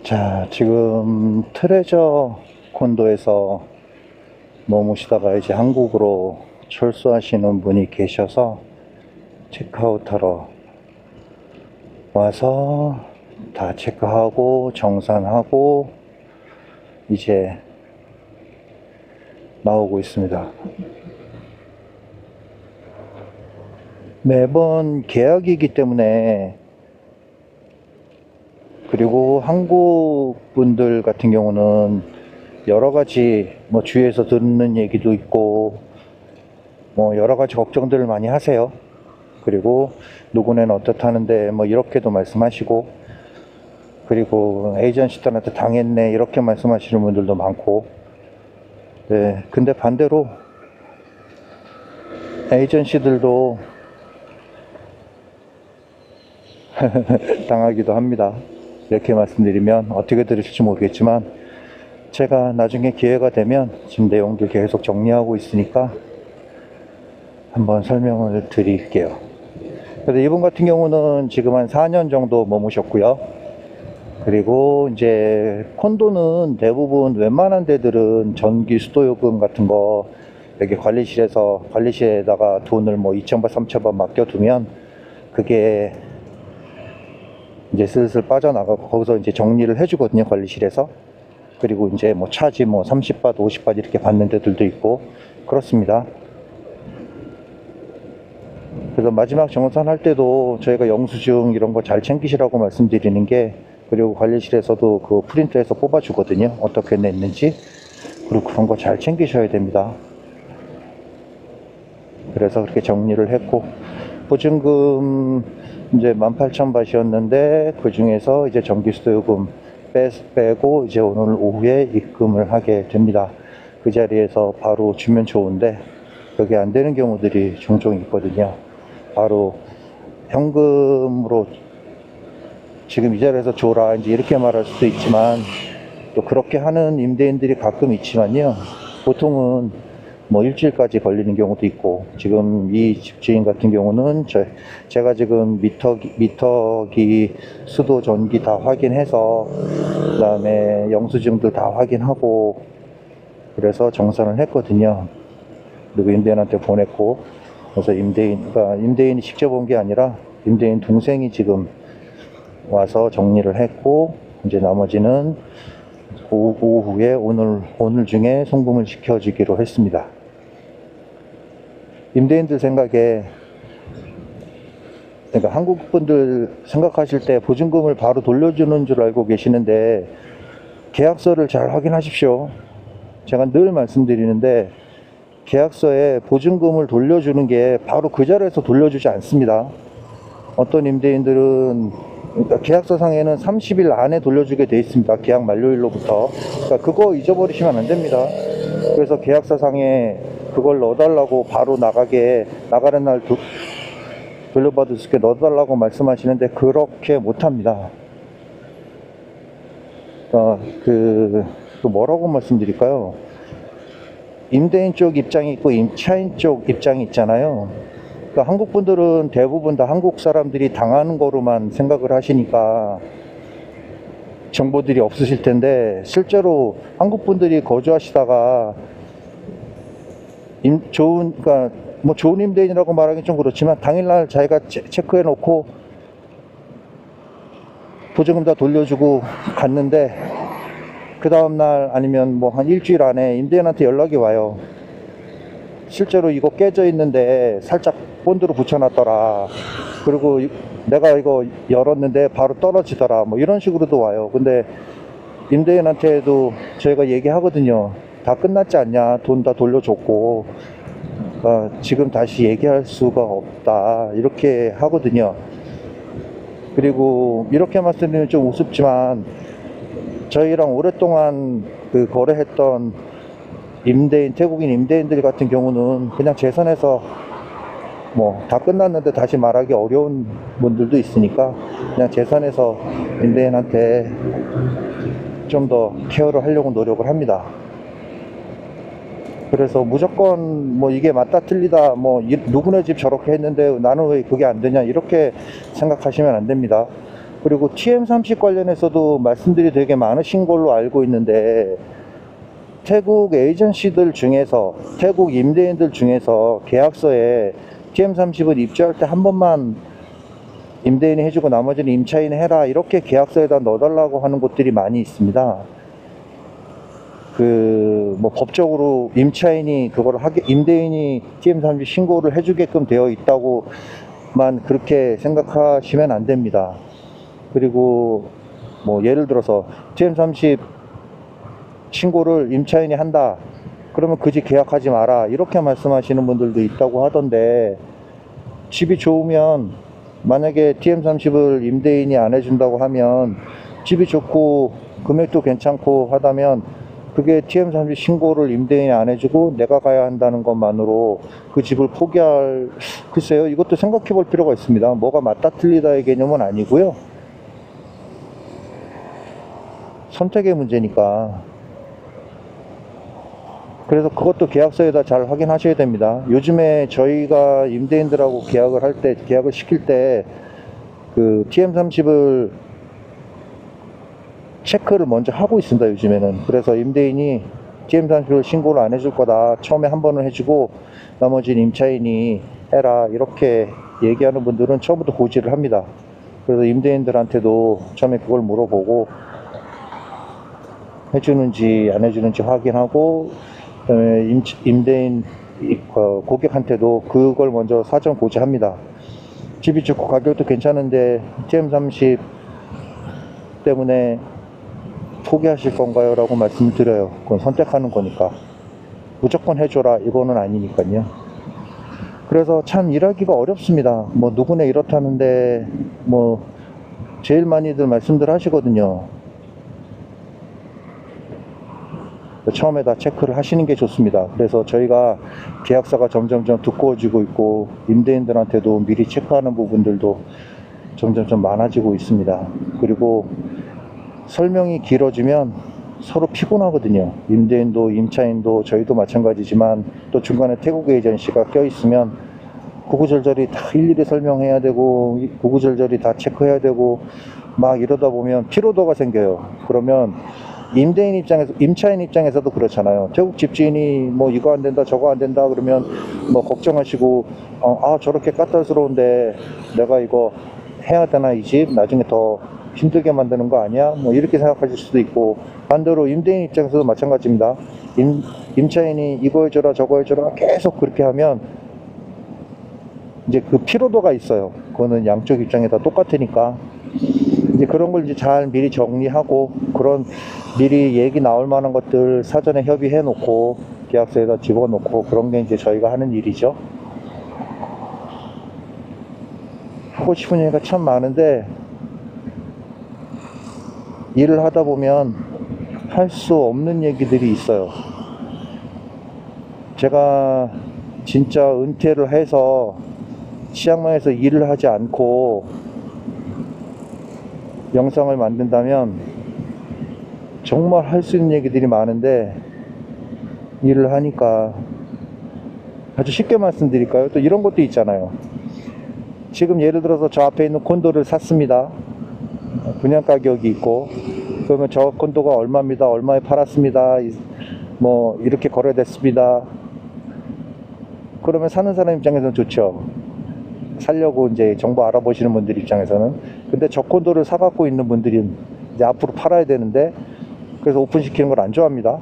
자, 지금 트레저 콘도에서 머무시다가 이제 한국으로 철수하시는 분이 계셔서 체크아웃하러 와서 다 체크하고 정산하고 이제 나오고 있습니다. 매번 계약이기 때문에, 그리고 한국 분들 같은 경우는 여러 가지 뭐 주위에서 듣는 얘기도 있고 뭐 여러 가지 걱정들을 많이 하세요. 그리고 누구는 어떻다는데 뭐 이렇게도 말씀하시고, 그리고 에이전시들한테 당했네 이렇게 말씀하시는 분들도 많고. 네, 근데 반대로 에이전시들도 당하기도 합니다. 이렇게 말씀드리면 어떻게 들으실지 모르겠지만, 제가 나중에 기회가 되면 지금 내용들 계속 정리하고 있으니까 한번 설명을 드릴게요. 그래서 이분 같은 경우는 지금 한 4년 정도 머무셨고요. 그리고 이제 콘도는 대부분 웬만한 데들은 전기 수도요금 같은 거 여기 관리실에다가 돈을 뭐 2,000바 3,000바 맡겨두면 그게 이제 슬슬 빠져나가고 거기서 이제 정리를 해주거든요, 관리실에서. 그리고 이제 뭐 차지 뭐 30밭 50밭 이렇게 받는 데들도 있고 그렇습니다. 그래서 마지막 정산할 때도 저희가 영수증 이런 거 잘 챙기시라고 말씀드리는 게, 그리고 관리실에서도 그 프린트해서 뽑아주거든요, 어떻게 냈는지. 그리고 그런 거 잘 챙기셔야 됩니다. 그래서 그렇게 정리를 했고, 보증금 이제 18,000바트였는데 그 중에서 이제 전기수도요금 빼고 이제 오늘 오후에 입금을 하게 됩니다. 그 자리에서 바로 주면 좋은데 그게 안 되는 경우들이 종종 있거든요. 바로 현금으로 지금 이 자리에서 줘라 이제 이렇게 말할 수도 있지만, 또 그렇게 하는 임대인들이 가끔 있지만요, 보통은 뭐 일주일까지 걸리는 경우도 있고. 지금 이 집주인 같은 경우는 제가 지금 미터기 수도 전기 다 확인해서 그 다음에 영수증들 다 확인하고 그래서 정산을 했거든요. 그리고 임대인한테 보냈고, 그래서 임대인이 직접 온 게 아니라 임대인 동생이 지금 와서 정리를 했고, 이제 나머지는 오후에 오늘 중에 송금을 시켜주기로 했습니다. 임대인들 생각에, 그러니까 한국 분들 생각하실 때 보증금을 바로 돌려주는 줄 알고 계시는데 계약서를 잘 확인하십시오. 제가 늘 말씀드리는데 계약서에 보증금을 돌려주는 게 바로 그 자리에서 돌려주지 않습니다. 어떤 임대인들은, 그러니까 계약서상에는 30일 안에 돌려주게 돼 있습니다. 계약 만료일로부터. 그러니까 그거 잊어버리시면 안 됩니다. 그래서 계약서상에 그걸 넣어달라고 바로 나가는 날 돌려받을 수 있게 넣어달라고 말씀하시는데 그렇게 못합니다. 또 뭐라고 말씀드릴까요? 임대인 쪽 입장이 있고 임차인 쪽 입장이 있잖아요. 그러니까 한국 분들은 대부분 다 한국 사람들이 당하는 거로만 생각을 하시니까 정보들이 없으실 텐데, 실제로 한국 분들이 거주하시다가 그러니까 뭐 좋은 임대인이라고 말하기 좀 그렇지만 당일날 자기가 체크해 놓고 보증금 다 돌려주고 갔는데 그 다음날 아니면 뭐 한 일주일 안에 임대인한테 연락이 와요. 실제로 이거 깨져 있는데 살짝 본드로 붙여놨더라. 그리고 내가 이거 열었는데 바로 떨어지더라. 뭐 이런 식으로도 와요. 근데 임대인한테도 저희가 얘기하거든요. 다 끝났지 않냐. 돈 다 돌려줬고 지금 다시 얘기할 수가 없다. 이렇게 하거든요. 그리고 이렇게 말씀드리면 좀 우습지만, 저희랑 오랫동안 그 거래했던 태국인 임대인들 같은 경우는 그냥 재선에서 뭐 다 끝났는데 다시 말하기 어려운 분들도 있으니까 그냥 재선에서 임대인한테 좀 더 케어를 하려고 노력을 합니다. 그래서 무조건 뭐 이게 맞다 틀리다, 누구네 집 저렇게 했는데 나는 왜 그게 안 되냐 이렇게 생각하시면 안 됩니다. 그리고 TM30 관련해서도 말씀들이 되게 많으신 걸로 알고 있는데, 태국 에이전시들 중에서, 태국 임대인들 중에서 계약서에 TM30을 입주할 때 한 번만 임대인이 해주고 나머지는 임차인이 해라, 이렇게 계약서에다 넣어달라고 하는 곳들이 많이 있습니다. 뭐 법적으로 임차인이 그걸 임대인이 TM30 신고를 해주게끔 되어 있다고만 그렇게 생각하시면 안 됩니다. 그리고 뭐 예를 들어서 TM30 신고를 임차인이 한다, 그러면 그 집 계약하지 마라, 이렇게 말씀하시는 분들도 있다고 하던데, 집이 좋으면, 만약에 TM30을 임대인이 안 해준다고 하면, 집이 좋고 금액도 괜찮고 하다면 그게 TM30 신고를 임대인이 안 해주고 내가 가야 한다는 것만으로 그 집을 글쎄요, 이것도 생각해 볼 필요가 있습니다. 뭐가 맞다 틀리다의 개념은 아니고요, 선택의 문제니까. 그래서 그것도 계약서에다 잘 확인하셔야 됩니다. 요즘에 저희가 임대인들하고 계약을 시킬 때 그 TM30을 체크를 먼저 하고 있습니다, 요즘에는. 그래서 임대인이 TM30을 신고를 안 해줄 거다, 처음에 한 번은 해주고 나머지는 임차인이 해라, 이렇게 얘기하는 분들은 처음부터 고지를 합니다. 그래서 임대인들한테도 처음에 그걸 물어보고 해주는지 안 해주는지 확인하고, 그다음에 임대인 고객한테도 그걸 먼저 사전 고지합니다. 집이 좋고 가격도 괜찮은데 TM30 때문에 포기하실 건가요? 라고 말씀을 드려요. 그건 선택하는 거니까. 무조건 해줘라, 이거는 아니니까요. 그래서 참 일하기가 어렵습니다. 뭐 누구네 이렇다는데, 뭐 제일 많이들 말씀들 하시거든요. 처음에 다 체크를 하시는 게 좋습니다. 그래서 저희가 계약서가 점점점 두꺼워지고 있고, 임대인들한테도 미리 체크하는 부분들도 점점점 많아지고 있습니다. 그리고 설명이 길어지면 서로 피곤하거든요. 임대인도 임차인도 저희도 마찬가지지만, 또 중간에 태국 에이전시가 껴있으면 구구절절히 다 일일이 설명해야 되고 구구절절히 다 체크해야 되고 막 이러다 보면 피로도가 생겨요. 그러면 임차인 입장에서도 그렇잖아요. 태국 집주인이 뭐 이거 안 된다 저거 안 된다 그러면 뭐 걱정하시고, 저렇게 까탈스러운데 내가 이거 해야 되나, 이 집 나중에 더 힘들게 만드는 거 아니야, 뭐 이렇게 생각하실 수도 있고, 반대로 임대인 입장에서도 마찬가지입니다. 임차인이 이거 해줘라 저거 해줘라 계속 그렇게 하면 이제 그 피로도가 있어요. 그거는 양쪽 입장에 다 똑같으니까. 이제 그런 걸 이제 잘 미리 정리하고, 그런 미리 얘기 나올 만한 것들 사전에 협의해 놓고 계약서에다 집어넣고, 그런 게 이제 저희가 하는 일이죠. 하고 싶은 얘기가 참 많은데, 일을 하다 보면 할 수 없는 얘기들이 있어요. 제가 진짜 은퇴를 해서 치앙마이에서 일을 하지 않고 영상을 만든다면 정말 할 수 있는 얘기들이 많은데, 일을 하니까 아주 쉽게 말씀드릴까요? 또 이런 것도 있잖아요. 지금 예를 들어서 저 앞에 있는 콘도를 샀습니다. 분양 가격이 있고, 그러면 저 콘도가 얼마입니다, 얼마에 팔았습니다, 뭐 이렇게 거래됐습니다. 그러면 사는 사람 입장에서는 좋죠. 살려고 이제 정보 알아보시는 분들 입장에서는. 근데 저 콘도를 사갖고 있는 분들이 이제 앞으로 팔아야 되는데, 그래서 오픈시키는 걸 안 좋아합니다.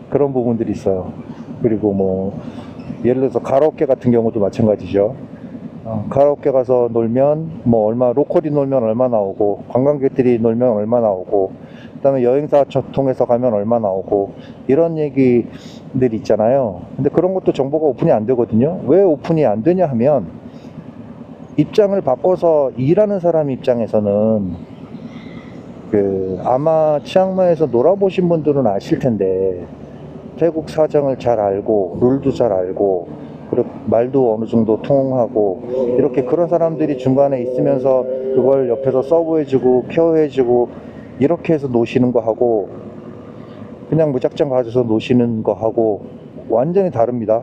그런 부분들이 있어요. 그리고 뭐 예를 들어서 가라오케 같은 경우도 마찬가지죠. 가라오케 가서 놀면 뭐 로컬이 놀면 얼마 나오고, 관광객들이 놀면 얼마 나오고, 그 다음에 여행사 통해서 가면 얼마 나오고, 이런 얘기들이 있잖아요. 근데 그런 것도 정보가 오픈이 안 되거든요. 왜 오픈이 안 되냐 하면, 입장을 바꿔서 일하는 사람 입장에서는 아마 치앙마이에서 놀아보신 분들은 아실 텐데, 태국 사정을 잘 알고 룰도 잘 알고, 그리고 말도 어느 정도 통하고, 이렇게 그런 사람들이 중간에 있으면서 그걸 옆에서 서브해주고 케어해주고 이렇게 해서 노시는 거 하고, 그냥 무작정 가져서 노시는 거 하고 완전히 다릅니다.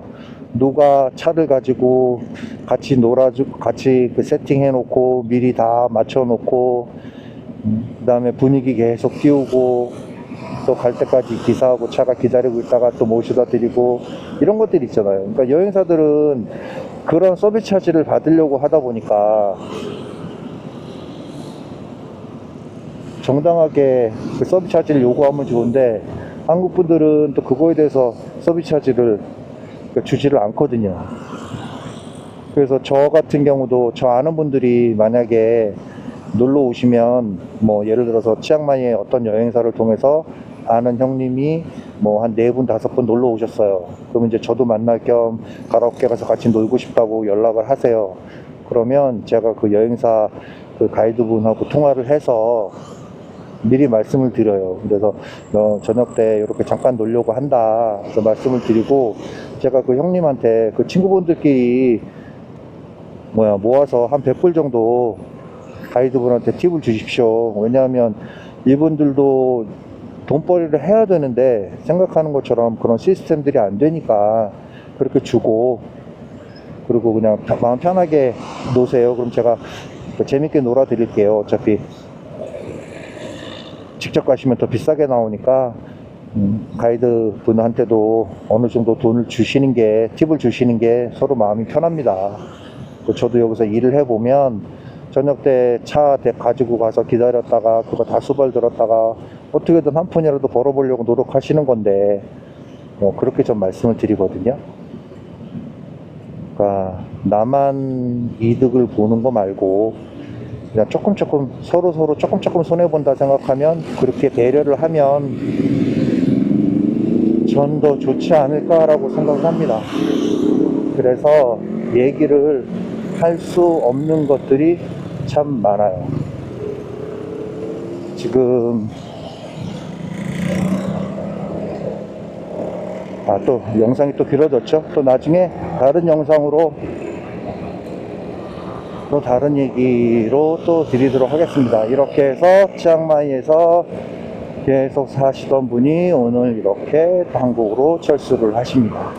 누가 차를 가지고 같이 놀아주고 같이 그 세팅해 놓고 미리 다 맞춰 놓고 그 다음에 분위기 계속 띄우고 또 갈 때까지 기사하고 차가 기다리고 있다가 또 모셔다 드리고 이런 것들이 있잖아요. 그러니까 여행사들은 그런 서비스 차지를 받으려고 하다 보니까 정당하게 그 서비스 차지를 요구하면 좋은데 한국 분들은 또 그거에 대해서 서비스 차지를 주지를 않거든요. 그래서 저 같은 경우도 저 아는 분들이 만약에 놀러 오시면 뭐 예를 들어서 치앙마이의 어떤 여행사를 통해서 아는 형님이 뭐 한 4분 5분 놀러 오셨어요. 그러면 이제 저도 만날 겸 가라오케 가서 같이 놀고 싶다고 연락을 하세요. 그러면 제가 그 여행사 그 가이드분하고 통화를 해서 미리 말씀을 드려요. 그래서 너 저녁 때 이렇게 잠깐 놀려고 한다. 그래서 말씀을 드리고 제가 그 형님한테 그 친구분들끼리 모아서 한 100불 정도 가이드분한테 팁을 주십시오. 왜냐하면 이분들도 돈벌이를 해야 되는데 생각하는 것처럼 그런 시스템들이 안 되니까 그렇게 주고 그리고 그냥 마음 편하게 노세요. 그럼 제가 재밌게 놀아 드릴게요. 어차피 직접 가시면 더 비싸게 나오니까 가이드 분한테도 어느 정도 돈을 주시는 게 팁을 주시는 게 서로 마음이 편합니다. 저도 여기서 일을 해보면 저녁 때 차 가지고 가서 기다렸다가 그거 다 수발 들었다가 어떻게든 한 푼이라도 벌어보려고 노력하시는 건데 그렇게 좀 말씀을 드리거든요. 그러니까 나만 이득을 보는 거 말고 그냥 조금 서로 조금 손해본다 생각하면 그렇게 배려를 하면 전 더 좋지 않을까라고 생각을 합니다. 그래서 얘기를 할 수 없는 것들이 참 많아요. 지금 또 영상이 또 길어졌죠. 또 나중에 다른 영상으로 또 다른 얘기로 또 드리도록 하겠습니다. 이렇게 해서 치앙마이에서 계속 사시던 분이 오늘 이렇게 한국으로 철수를 하십니다.